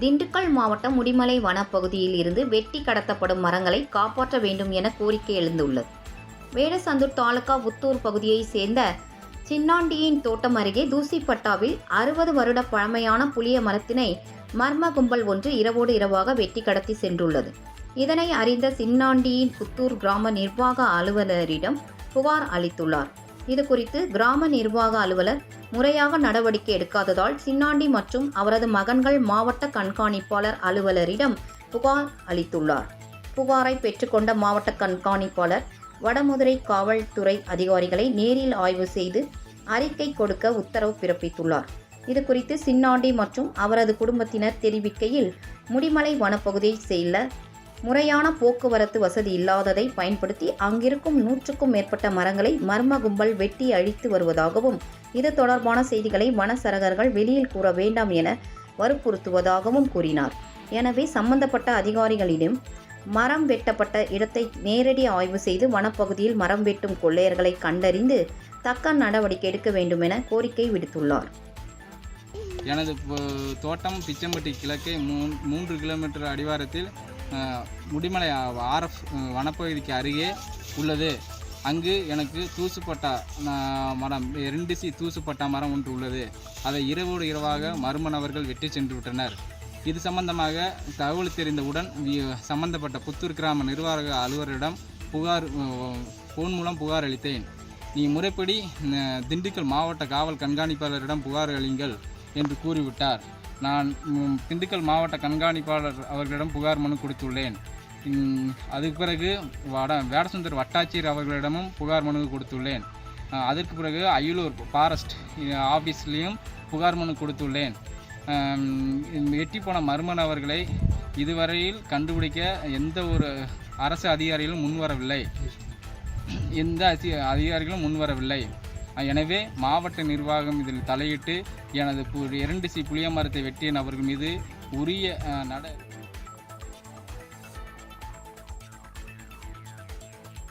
திண்டுக்கல் மாவட்டம் முடிமலை வனப்பகுதியில் இருந்து வெட்டி கடத்தப்படும் மரங்களை காப்பாற்ற வேண்டும் என கோரிக்கை எழுந்துள்ளது. வேடசந்தூர் தாலுகா உத்தூர் பகுதியைச் சேர்ந்த சின்னாண்டியின் தோட்டம் அருகே தூசிப்பட்டாவில் 60 வருட பழமையான புளிய மரத்தினை மர்ம கும்பல் ஒன்று இரவோடு இரவாக வெட்டி கடத்தி சென்றுள்ளது. இதனை அறிந்த சின்னாண்டியின் புத்தூர் கிராம நிர்வாக அலுவலரிடம் புகார் அளித்துள்ளார். இதுகுறித்து கிராம நிர்வாக அலுவலர் முறையாக நடவடிக்கை எடுக்காததால் சின்னாண்டி மற்றும் அவரது மகன்கள் மாவட்ட கண்காணிப்பாளர் அலுவலரிடம் புகார் அளித்துள்ளார். புகாரை பெற்றுக்கொண்ட மாவட்ட கண்காணிப்பாளர் வடமதுரை காவல்துறை அதிகாரிகளை நேரில் ஆய்வு செய்து அறிக்கை கொடுக்க உத்தரவு பிறப்பித்துள்ளார். இதுகுறித்து சின்னாண்டி மற்றும் அவரது குடும்பத்தினர் தெரிவிக்கையில், முடிமலை வனப்பகுதியை செல்ல முறையான போக்குவரத்து வசதி இல்லாததை பயன்படுத்தி அங்கிருக்கும் 100க்கும் மேற்பட்ட மரங்களை மர்ம கும்பல் வெட்டி அழித்து வருவதாகவும், இது தொடர்பான செய்திகளை வனச்சரகர்கள் வெளியில் கூற வேண்டாம் என வற்புறுத்துவதாகவும் கூறினார். எனவே சம்பந்தப்பட்ட அதிகாரிகளிடம் மரம் வெட்டப்பட்ட இடத்தை நேரடி ஆய்வு செய்து வனப்பகுதியில் மரம் வெட்டும் கொள்ளையர்களை கண்டறிந்து தக்க நடவடிக்கை எடுக்க வேண்டும் என கோரிக்கை விடுத்துள்ளார். எனது தோட்டம் பிச்சம்பட்டி கிழக்கே 3 கிலோமீட்டர் அடிவாரத்தில் முடிமலை ஆர்எஃப் வனப்பகுதிக்கு அருகே உள்ளது. அங்கு எனக்கு தூசுப்பட்டா மரம் 2 தூசுப்பட்டா மரம் ஒன்று உள்ளது. அதை இரவோடு இரவாக மர்ம நபர்கள் வெட்டி சென்று விட்டனர். இது சம்பந்தமாக தகவல் தெரிந்தவுடன் சம்பந்தப்பட்ட புத்தூர் கிராம நிர்வாக அலுவலரிடம் ஃபோன் மூலம் புகார் அளித்தேன். நீ முறைப்படி திண்டுக்கல் மாவட்ட காவல் கண்காணிப்பாளரிடம் புகார் அளிங்கள் என்று கூறிவிட்டார். நான் திண்டுக்கல் மாவட்ட கண்காணிப்பாளர் அவர்களிடம் புகார் மனு கொடுத்துள்ளேன். அதுக்கு பிறகு வேடசந்தூர் வட்டாட்சியர் அவர்களிடமும் புகார் மனு கொடுத்துள்ளேன். அதற்கு பிறகு அய்யலூர் ஃபாரஸ்ட் ஆஃபீஸ்லேயும் புகார் மனு கொடுத்துள்ளேன். வெட்டி போன மர்ம நபர்களை இதுவரையில் கண்டுபிடிக்க எந்த ஒரு அரசு அதிகாரிகளும் முன்வரவில்லை. எனவே மாவட்ட நிர்வாகம் இதில் தலையிட்டு எனது 2 புளிய மரத்தை வெட்டிய நபர்கள் மீது உரிய